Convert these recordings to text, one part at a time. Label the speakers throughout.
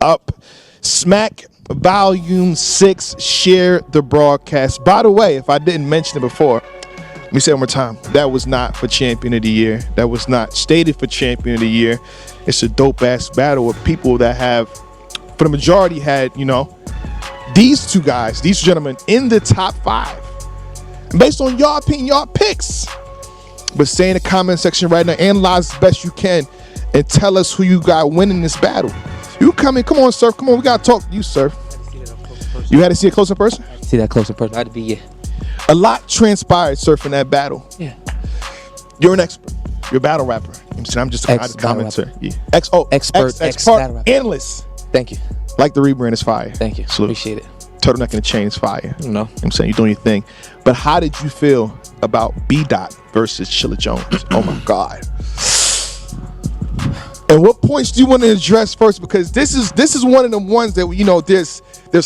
Speaker 1: Up. Smack Volume 6. Share the broadcast. By the way, if I didn't mention it before, let me say it one more time. That was not for Champion of the Year. That was not stated for Champion of the Year. It's a dope-ass battle with people that have, for the majority, had, you know, these two guys, these gentlemen in the top 5. And based on your opinion, your picks. But stay in the comment section right now, analyze as best you can, and tell us who you got winning this battle. You come in, come on, Surf. Come on, we gotta talk to you, Surf. You had to see it close in person?
Speaker 2: See that close in person. I had to be, yeah.
Speaker 1: A lot transpired, Surf, in that battle.
Speaker 2: Yeah.
Speaker 1: You're an expert. You're a battle rapper. I'm just a commenter. Yeah. Expert battle rapper. Analyst.
Speaker 2: Thank you.
Speaker 1: Like the rebrand is fire.
Speaker 2: Thank you.
Speaker 1: Salute.
Speaker 2: Appreciate it.
Speaker 1: Turtleneck and the chain is fire.
Speaker 2: You know.
Speaker 1: I'm saying you're doing your thing. But how did you feel about B-Dot versus Chilla Jones? Oh my God. And what points do you want to address first? Because this is one of them ones that, you know, there's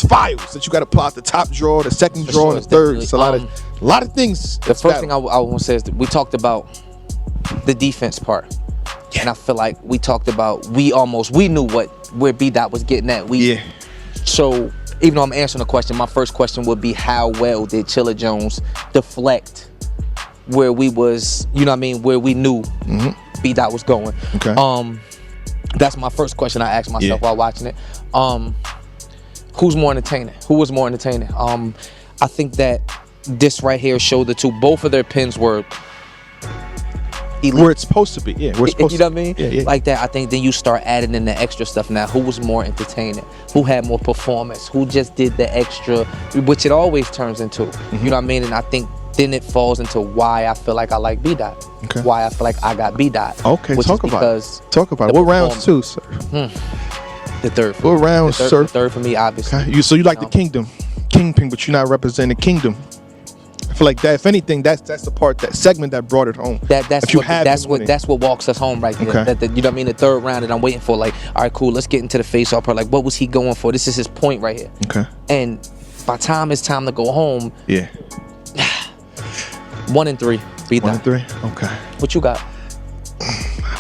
Speaker 1: files that you got to plot, the top drawer, the second drawer, and the third. It's a lot of things.
Speaker 2: The first thing I want to say is that we talked about the defense part. Yeah. And I feel like we talked about, we knew where B-Dot was getting at. So even though I'm answering the question, my first question would be, how well did Chilla Jones deflect where we was, you know what I mean, where we knew B-Dot was going?
Speaker 1: Okay.
Speaker 2: That's my first question I asked myself while watching it. Who's more entertaining? Who was more entertaining? I think that this right here showed the two. Both of their pins were elite.
Speaker 1: Where it's supposed to be. Yeah, we're supposed to.
Speaker 2: You know what I mean?
Speaker 1: Yeah.
Speaker 2: Like that. I think then you start adding in the extra stuff now. Who was more entertaining? Who had more performance? Who just did the extra, which it always turns into. You know what I mean? And I think then it falls into why I feel like I like B-Dot. Okay. Why I feel like I got B-Dot.
Speaker 1: Okay, talk about it. What rounds too, sir?
Speaker 2: The third.
Speaker 1: What rounds, sir?
Speaker 2: The third for me, obviously.
Speaker 1: Okay. So you like the Kingpin, but you're not representing the Kingdom. I feel like that. If anything, that's the part, that segment that brought it home.
Speaker 2: That's what walks us home right there.
Speaker 1: Okay.
Speaker 2: You know what I mean? The third round that I'm waiting for. Like, all right, cool. Let's get into the face-off part. Like, what was he going for? This is his point right here.
Speaker 1: Okay.
Speaker 2: And by the time it's time to go home, 1-3. Beat that.
Speaker 1: 1-3. Okay.
Speaker 2: What you got?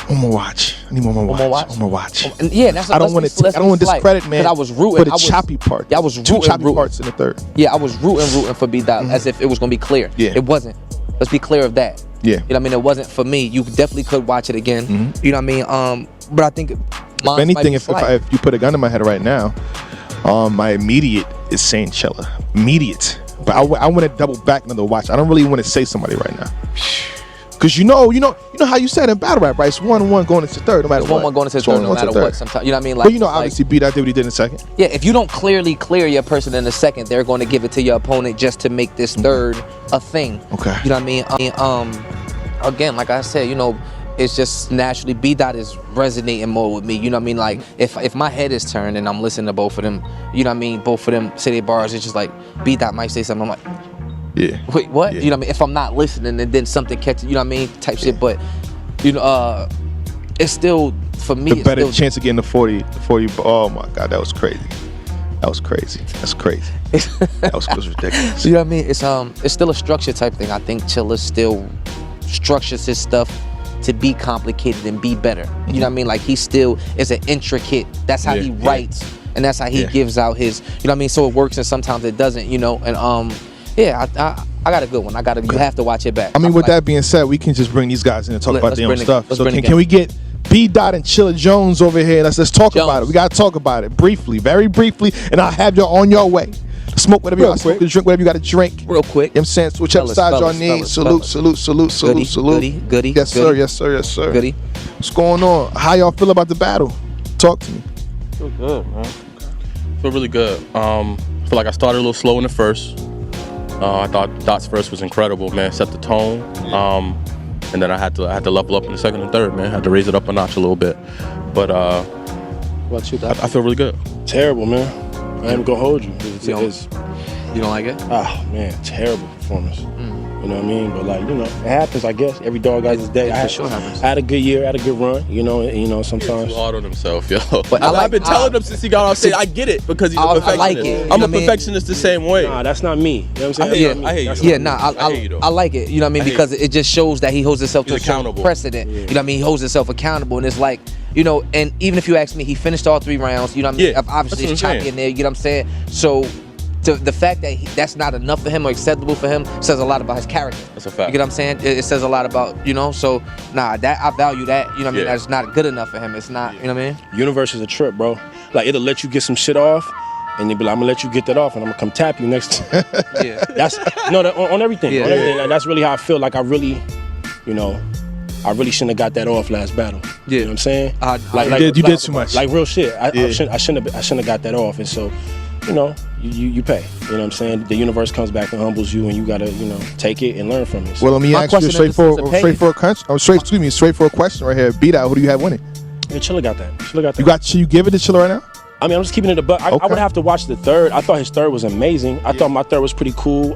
Speaker 1: One more watch. I need one more watch.
Speaker 2: And yeah, that's.
Speaker 1: I don't want to discredit, man.
Speaker 2: I was rooting
Speaker 1: for the choppy part.
Speaker 2: Yeah, I was
Speaker 1: two choppy parts in the third.
Speaker 2: Yeah, I was rooting for B-Dot as if it was gonna be clear.
Speaker 1: Yeah.
Speaker 2: It wasn't. Let's be clear of that.
Speaker 1: Yeah.
Speaker 2: You know what I mean? It wasn't for me. You definitely could watch it again. You know what I mean? But I think,
Speaker 1: if anything, if you put a gun in my head right now, my immediate is saying Chilla. Immediate. But I want to double back another watch. I don't really want to say somebody right now. Cause you know how you said in battle rap, right? It's 1-1 going into third, no matter what.
Speaker 2: 1-1 going into third, no matter what. Sometimes, you know what I mean? Like,
Speaker 1: but you know, obviously, B-Dot did what he did in the second.
Speaker 2: Yeah, if you don't clearly clear your person in the second, they're going to give it to your opponent just to make this third a thing.
Speaker 1: Okay.
Speaker 2: You know what I mean? Again, like I said, you know, it's just naturally B-Dot is resonating more with me. You know what I mean? Like if my head is turned and I'm listening to both of them, you know what I mean? Both of them say their bars. It's just like B-Dot might say something. I'm like,
Speaker 1: yeah.
Speaker 2: Wait, what?
Speaker 1: Yeah.
Speaker 2: You know what I mean? If I'm not listening and then something catches, you know what I mean? Type shit. But you know, it's still for me.
Speaker 1: The better chance of getting the 40. Oh my God, that was crazy. That's crazy. That was ridiculous.
Speaker 2: You know what I mean? It's still a structure type thing. I think Chilla still structures his stuff to be complicated and be better. You know what I mean? Like he still is an intricate. That's how he writes, and that's how he gives out his. You know what I mean? So it works, and sometimes it doesn't. You know, and yeah, I got a good one. You have to watch it back.
Speaker 1: I mean, with that being said, we can just bring these guys in and talk about their own stuff. So can we get B-Dot and Chilla Jones over here? Let's talk about it. We gotta talk about it briefly, very briefly, and I'll have you on your way. Smoke whatever you got to smoke, drink whatever you got to drink.
Speaker 2: Real quick.
Speaker 1: You know what I'm saying? Switch up sides y'all need. Salute.
Speaker 2: Goody.
Speaker 1: Yes, sir.
Speaker 2: Goody.
Speaker 1: What's going on? How y'all feel about the battle? Talk to me.
Speaker 3: Feel good, man. Feel really good. I feel like I started a little slow in the first. I thought Dot's first was incredible, man. Set the tone. And then I had to level up in the second and third, man. I had to raise it up a notch a little bit. But
Speaker 2: what about you, Dot?
Speaker 3: I feel really good.
Speaker 4: Terrible, man. I ain't gonna hold you.
Speaker 2: You don't like it?
Speaker 4: Ah, man, terrible performance. You know what I mean? But like, you know, it happens, I guess. Every dog has his day. I had a good year, had a good run. You know, sometimes.
Speaker 3: He's too hard on himself, yo.
Speaker 2: But
Speaker 3: I've been telling him since he got off stage. I get it because he's a perfectionist.
Speaker 2: I like it.
Speaker 3: I'm a perfectionist the same way.
Speaker 4: Nah, that's not me. You know what I'm saying?
Speaker 3: I hate you.
Speaker 2: I like it. You know what I mean? Because it just shows that he holds himself to a
Speaker 3: accountable
Speaker 2: precedent. You know what I mean? He holds himself accountable, and it's like you know, and even if you ask me, he finished all 3 rounds. You know what I mean?
Speaker 3: Yeah,
Speaker 2: Obviously,
Speaker 3: that's
Speaker 2: it's
Speaker 3: what I'm
Speaker 2: choppy
Speaker 3: saying.
Speaker 2: in there. You know what I'm saying? So, the fact that that's not enough for him or acceptable for him says a lot about his character.
Speaker 3: That's a fact.
Speaker 2: You get what I'm saying? It says a lot about, you know. So, nah, that I value that. You know what I mean?
Speaker 3: Yeah.
Speaker 2: That's not good enough for him. It's not. You know what I mean?
Speaker 4: Universe is a trip, bro. Like, it'll let you get some shit off, and they be like, I'm gonna let you get that off, and I'm gonna come tap you next time.
Speaker 2: Yeah.
Speaker 4: That's on everything.
Speaker 2: Yeah.
Speaker 4: On everything. Like, that's really how I feel. Like, I really, you know, I really shouldn't have got that off last battle.
Speaker 2: Yeah.
Speaker 4: You know what I'm saying?
Speaker 1: You did too much.
Speaker 4: Like, real shit. I shouldn't have got that off, and so, you know, you pay. You know what I'm saying? The universe comes back and humbles you, and you gotta, you know, take it and learn from it. So,
Speaker 1: Well, let me
Speaker 2: My
Speaker 1: ask you a
Speaker 2: question is, does it pay?
Speaker 1: straightforward question right here. Beat out. Who do you have winning?
Speaker 4: yeah, Chilla got that. Chilla got that.
Speaker 1: You give it to Chilla right now?
Speaker 4: I mean, I'm just keeping it a buck. I
Speaker 1: Okay.
Speaker 4: would have to watch the third. I thought his third was amazing. I thought my third was pretty cool.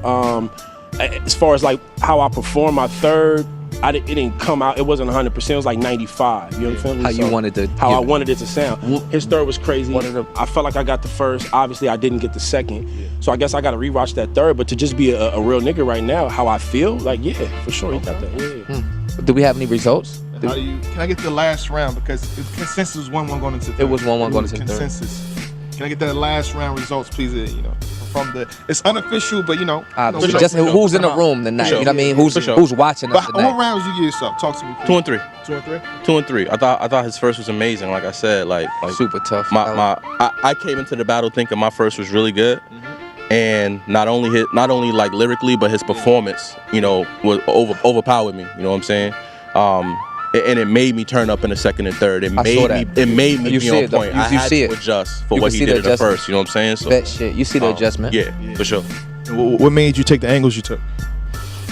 Speaker 4: As far as like how I performed my third, it didn't come out. It wasn't 100%. It was like 95. You know what I'm saying?
Speaker 2: How you wanted to?
Speaker 4: How I wanted it to sound. His third was crazy.
Speaker 2: One of the-
Speaker 4: I felt like I got the first. Obviously, I didn't get the second. So I guess I got to rewatch that third. But to just be a real nigga right now, how I feel, like, yeah, for sure, he got that. Yeah.
Speaker 2: Do we have any results?
Speaker 1: Can I get the last round? Because consensus was 1-1 going into the third.
Speaker 2: It was 1-1 going into the third.
Speaker 1: Consensus. Can I get that last round results, please? You know, from the, it's unofficial, but you know.
Speaker 2: Obviously, just who's in the room tonight?
Speaker 3: sure.
Speaker 2: You know what I mean?
Speaker 3: For sure.
Speaker 2: Who's watching us
Speaker 1: But what
Speaker 2: tonight?
Speaker 1: rounds you give yourself? Talk to me.
Speaker 3: 2 and 3.
Speaker 1: 2 and 3.
Speaker 3: 2 and 3. I thought his first was amazing. Like I said, like
Speaker 2: Super tough.
Speaker 3: I came into the battle thinking my first was really good, and not only like lyrically, but his performance, you know, was overpowered me. You know what I'm saying? And it made me turn up in the second and third. It made me
Speaker 2: You
Speaker 3: be
Speaker 2: see
Speaker 3: on
Speaker 2: it, though.
Speaker 3: point.
Speaker 2: You
Speaker 3: I had
Speaker 2: see
Speaker 3: to
Speaker 2: it.
Speaker 3: adjust for
Speaker 2: You
Speaker 3: what
Speaker 2: can
Speaker 3: he
Speaker 2: see
Speaker 3: did
Speaker 2: the
Speaker 3: in the
Speaker 2: adjustment.
Speaker 3: first. You know what I'm saying? So
Speaker 2: That shit. You see the adjustment.
Speaker 3: yeah, for sure.
Speaker 1: What made you take the angles you took?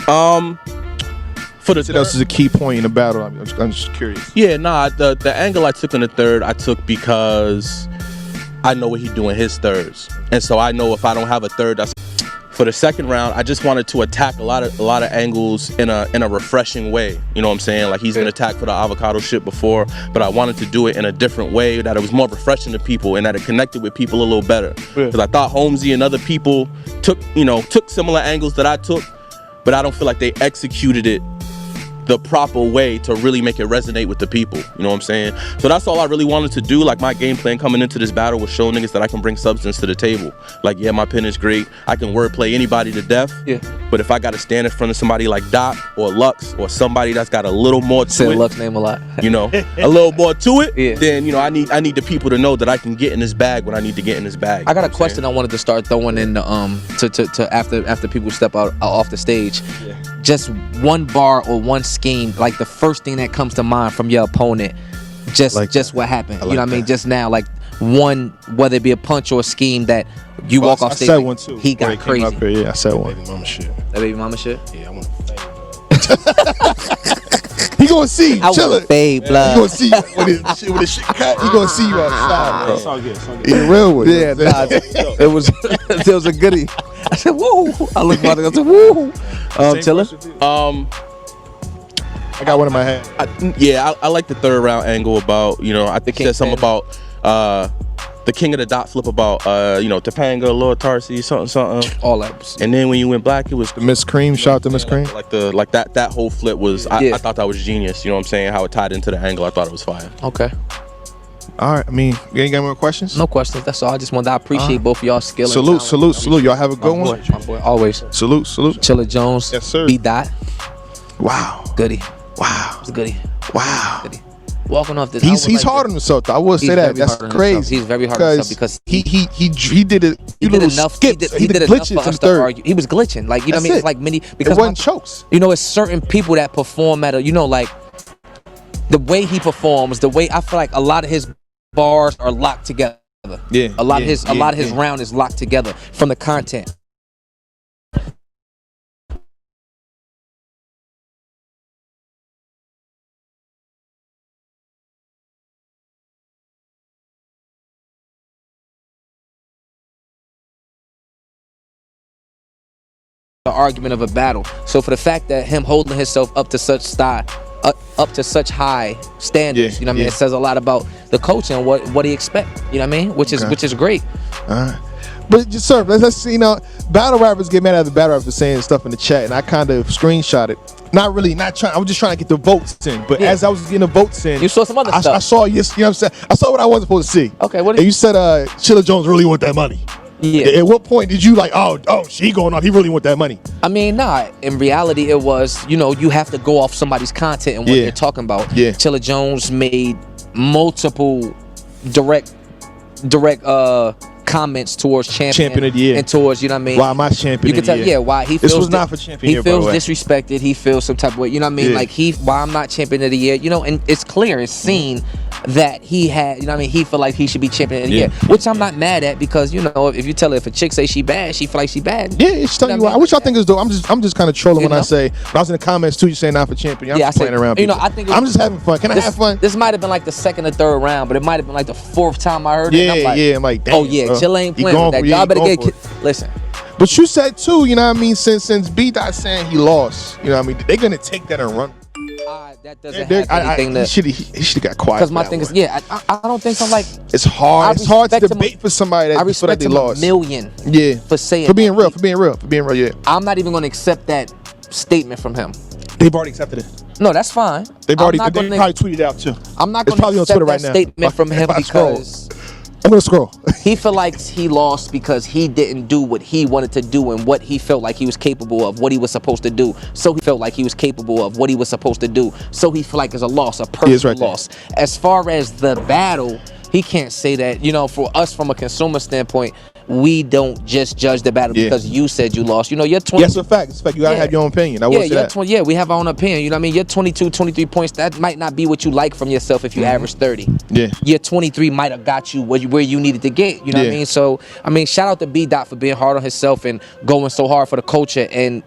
Speaker 3: For the
Speaker 1: What else is a key point in the battle? I'm just curious.
Speaker 3: Yeah, nah, the angle I took in the third, I took because I know what he do in his thirds. And so I know if I don't have a third, that's for the second round, I just wanted to attack a lot of angles in a refreshing way. You know what I'm saying? Like, he's been attacked for the avocado shit before, but I wanted to do it in a different way that it was more refreshing to people and that it connected with people a little better. Because I thought Holmesy and other people took similar angles that I took, but I don't feel like they executed it the proper way to really make it resonate with the people. You know what I'm saying? So that's all I really wanted to do. Like, my game plan coming into this battle was show niggas that I can bring substance to the table. Like, yeah, my pen is great. I can wordplay anybody to death.
Speaker 2: Yeah.
Speaker 3: But if I got to stand in front of somebody like Doc or Lux or somebody that's got a little more to
Speaker 2: Said
Speaker 3: it,
Speaker 2: Lux's name a lot.
Speaker 3: you know, a little more to it,
Speaker 2: Yeah.
Speaker 3: then, you know, I need the people to know that I can get in this bag when I need to get in this bag.
Speaker 2: I got a question I wanted to start throwing in the to after people step out off the stage. Just one bar or one scheme, like the first thing that comes to mind from your opponent, just what happened. You know what I mean? Just now, like one, whether it be a punch or a scheme that you walk off stage.
Speaker 1: I said one too.
Speaker 2: He got crazy.
Speaker 1: Up here. Yeah, I said one.
Speaker 4: Baby mama shit.
Speaker 2: That baby mama shit.
Speaker 4: Yeah, I want to
Speaker 1: He gonna see you.
Speaker 2: I
Speaker 1: Chill
Speaker 2: want
Speaker 1: it.
Speaker 2: fade
Speaker 1: He
Speaker 2: blood.
Speaker 1: gonna see you with his shit cut. He gonna see you outside, bro.
Speaker 4: It's all good. It's all good.
Speaker 1: He real with
Speaker 2: Yeah, nah, it was a goodie. I said, woo. I looked at it. I said, woo. Chilla.
Speaker 1: I got one in my hand.
Speaker 3: I like the third round angle about, you know, I think he said something about the king of the dot flip about you know, Topanga, Lord Tarsi, something.
Speaker 2: All that.
Speaker 3: And then when you went black, it was
Speaker 1: Miss Cream, shout out to Miss Cream.
Speaker 3: like that whole flip was I thought that was genius. You know what I'm saying? How it tied into the angle, I thought it was fire.
Speaker 2: Okay.
Speaker 1: All right, I mean, you ain't got more questions?
Speaker 2: No questions. That's all. I just wanted to appreciate both of y'all skill. And
Speaker 1: Salute,
Speaker 2: talent.
Speaker 1: salute. Y'all have a good
Speaker 2: My
Speaker 1: one.
Speaker 2: boy, always.
Speaker 1: Salute.
Speaker 2: Chilla Jones.
Speaker 1: Yes, sir.
Speaker 2: B Dot.
Speaker 1: Wow.
Speaker 2: Goodie.
Speaker 1: Wow.
Speaker 2: It's a goodie.
Speaker 1: Wow.
Speaker 2: Goodie. Walking off this.
Speaker 1: He's hard on himself, though. I will say
Speaker 2: He's
Speaker 1: that.
Speaker 2: very
Speaker 1: That's
Speaker 2: hard on
Speaker 1: crazy.
Speaker 2: himself. He's very hard on himself because
Speaker 1: he did it.
Speaker 2: He did enough. He did enough
Speaker 1: glitches
Speaker 2: for
Speaker 1: in
Speaker 2: us
Speaker 1: the
Speaker 2: to
Speaker 1: third.
Speaker 2: argue. He was glitching. Like, you know what I mean? It's like many because
Speaker 1: it wasn't chokes.
Speaker 2: You know, it's certain people that perform at a, you know, like the way he performs, the way I feel like a lot of his bars are locked together.
Speaker 1: Yeah.
Speaker 2: A lot of his round is locked together from the content. The argument of a battle. So for the fact that him holding himself up to such style, up to such high standards, you know what I mean, it says a lot about the coach and what he expect. You know what I mean? Which is great.
Speaker 1: All right. But just sir, let's see. Battle rappers get mad at the battle rappers for saying stuff in the chat, and I kind of screenshot it. Not trying. I was just trying to get the votes in. But as I was getting the votes in,
Speaker 2: you saw some other stuff.
Speaker 1: I saw you know what I'm saying. I saw what I wasn't supposed to see.
Speaker 2: Okay, what?
Speaker 1: And you said Chilla Jones really want that money.
Speaker 2: Yeah.
Speaker 1: At what point did you like? Oh, she going on. He really want that money.
Speaker 2: I mean, nah. In reality, it was you have to go off somebody's content and what they're talking about.
Speaker 1: Yeah.
Speaker 2: Chilla Jones made multiple direct comments towards champion
Speaker 1: of the year
Speaker 2: and towards why I mean.
Speaker 1: Why am I champion?
Speaker 2: You can tell, why he feels.
Speaker 1: This was not for champion.
Speaker 2: He feels disrespected. He feels some type of way. You know what I mean? Like why I'm not champion of the year. And it's clear, it's seen that he had. You know what I mean? He feel like he should be champion of the year, which I'm not mad at because if you tell her if a chick say she bad, she feel like she bad.
Speaker 1: Yeah, it's telling you. What y'all think is dope. I'm just kind of trolling when I say. When I was in the comments too, you saying not for champion. I'm just playing around. People.
Speaker 2: I think
Speaker 1: I'm just having fun. Can I have fun?
Speaker 2: This might have been like the second or third round, but it might have been like the fourth time I heard it.
Speaker 1: I'm like, damn,
Speaker 2: Chilla ain't playing with that. Y'all better get. Listen.
Speaker 1: But you said too, you know what I mean? Since B Dot saying he lost, you know what I mean? They're gonna take that and run.
Speaker 2: That doesn't have anything
Speaker 1: he should have got quiet.
Speaker 2: Because my thing is, I don't think so. Like,
Speaker 1: it's hard. It's hard to debate for somebody that feel like they lost.
Speaker 2: A million.
Speaker 1: Yeah.
Speaker 2: For saying.
Speaker 1: For being real. Yeah.
Speaker 2: I'm not even gonna accept that statement from him.
Speaker 1: They've already accepted it.
Speaker 2: No, that's fine.
Speaker 1: They probably tweeted it out too.
Speaker 2: I'm not gonna accept that statement from him because.
Speaker 1: I'm gonna scroll.
Speaker 2: He felt like he lost because he didn't do what he wanted to do and what he felt like he was capable of, what he was supposed to do. So he felt like he was capable of what he was supposed to do. So he felt like it's a loss, a personal loss. As far as the battle, he can't say that. For us from a consumer standpoint, we don't just judge the battle because you said you lost. You're 20.
Speaker 1: Yes, it's a fact. It's a fact. You gotta have your own opinion. I will say that.
Speaker 2: We have our own opinion. You know what I mean? You're 22, 23 points. That might not be what you like from yourself if you average 30.
Speaker 1: Yeah.
Speaker 2: Your 23 might have got you where you needed to get. You know what I mean? So, shout out to B Dot for being hard on himself and going so hard for the culture and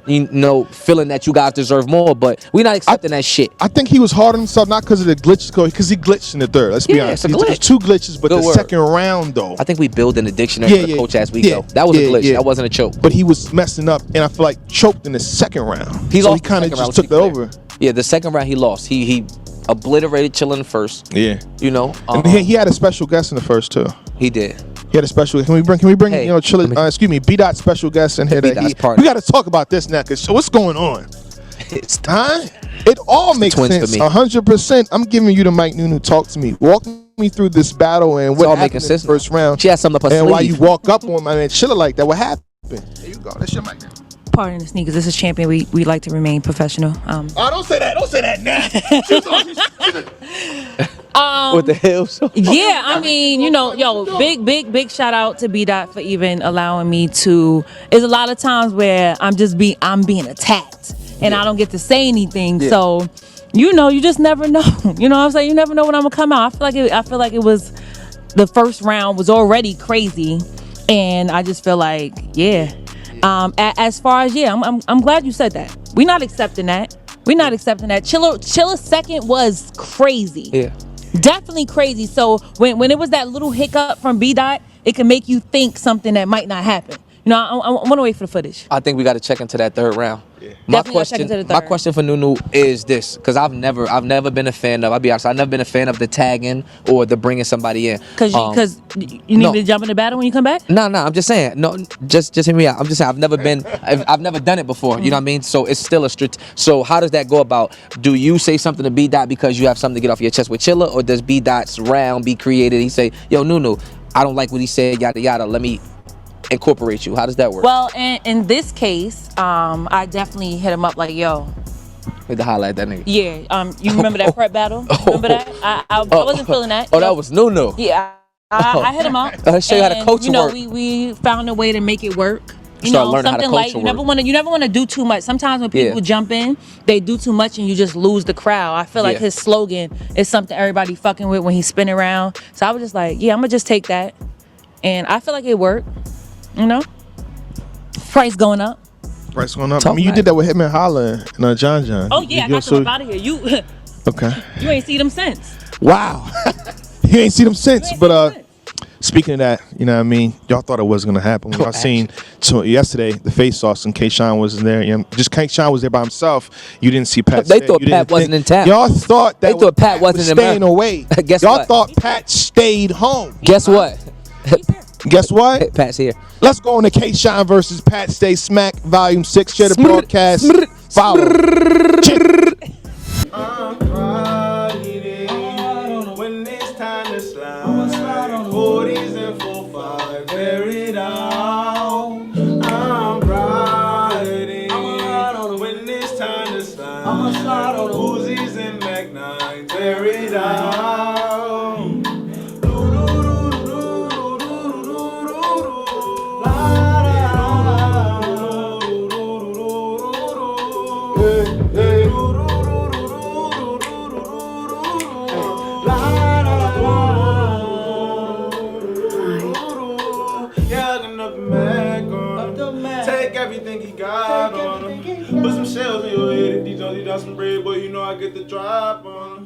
Speaker 2: feeling that you guys deserve more. But we're not accepting that shit.
Speaker 1: I think he was hard on himself not because of the glitches, because he glitched in the third. Let's be honest. There's two glitches, but the second round though.
Speaker 2: I think we build in the dictionary for the coach as we go. That was a glitch. That wasn't a choke.
Speaker 1: But he was messing up, and I feel like choked in the second round.
Speaker 2: He
Speaker 1: kind of just took that over.
Speaker 2: Yeah, the second round he lost. He obliterated Chilla in the first.
Speaker 1: Yeah.
Speaker 2: And
Speaker 1: he had a special guest in the first too.
Speaker 2: He did.
Speaker 1: He had a special. Can we bring Chilla? B Dot special guest in here. We got to talk about this now, cause what's going on?
Speaker 2: It's time.
Speaker 1: It all makes sense. 100%. I'm giving you the mic, Nunu. Talk to me. Walk me through this battle and what happened in the first round.
Speaker 2: She has something up her sleeve.
Speaker 1: And why you walk up on my man Chilla like that? What happened? There you go. That's your mic now.
Speaker 5: Pardon the sneakers. This is champion. We like to remain professional.
Speaker 1: Oh, don't say that. Don't say that now.
Speaker 2: What the hell?
Speaker 5: Yeah, big shout out to B Dot for even allowing me to. There's a lot of times where I'm being attacked and I don't get to say anything. Yeah. So, you just never know. You know what I'm saying? You never know when I'm gonna come out. I feel like it was the first round was already crazy, and I just feel like as far as I'm glad you said that. We're not accepting that. Chilla's second was crazy.
Speaker 2: Yeah.
Speaker 5: Definitely crazy. So when it was that little hiccup from B Dot, it can make you think something that might not happen. I want to wait for the footage.
Speaker 2: I think we got to check into that third round. Yeah. My question for Nunu is this, because I've never been a fan of. I'll be honest, I've never been a fan of the tagging or the bringing somebody in.
Speaker 5: Because you need me to jump in the battle when you come back.
Speaker 2: No, I'm just saying. No, just hear me out. I'm just saying I've never done it before. You know what I mean? So it's still So how does that go about? Do you say something to B Dot because you have something to get off your chest with Chilla, or does B Dot's round be created? He say, "Yo, Nunu, I don't like what he said. Yada yada. Let me incorporate you." How does that work?
Speaker 5: Well, in this case, I definitely hit him up like, yo.
Speaker 2: Need to highlight that nigga.
Speaker 5: Yeah, you remember that prep battle? Remember that? I wasn't feeling that.
Speaker 2: Oh, that was Nunu.
Speaker 5: Yeah, I hit him up.
Speaker 2: Let's show you how to coach work.
Speaker 5: We found a way to make it work.
Speaker 2: Start learning how to
Speaker 5: something
Speaker 2: coach
Speaker 5: like you never want to do too much. Sometimes when people jump in, they do too much and you just lose the crowd. I feel like his slogan is something everybody fucking with when he's spinning around. So I was just like, I'm gonna just take that, and I feel like it worked. Price going up.
Speaker 1: You did that with Hitman Holla and John.
Speaker 5: Oh yeah, I got them up out of here. You
Speaker 1: okay?
Speaker 5: You ain't see them since.
Speaker 1: Wow, you ain't see them since. But speaking of that, you know what I mean? Y'all thought it wasn't gonna happen. Y'all seen yesterday the face-offs and K-Shine wasn't there. Just K-Shine was there by himself. You didn't see Pat.
Speaker 2: They thought Pat wasn't in town.
Speaker 1: Y'all thought that
Speaker 2: Pat wasn't
Speaker 1: staying away.
Speaker 2: Guess
Speaker 1: y'all
Speaker 2: what?
Speaker 1: thought Pat stayed home.
Speaker 2: Guess what?
Speaker 1: Guess what?
Speaker 2: Pat's here.
Speaker 1: Let's go on to K-Shine versus Pat Stay Smack, Volume 6. Share the broadcast. Follow.
Speaker 6: I'm riding when it's time to slide. 40s and 45, bear it down. I'm riding when it's time to slide. I'ma slide on Uzis and Mac 9, bear it down. Take everything he got on him. Put some shells in your head if these only got some bread, boy, you know I get the drop on him.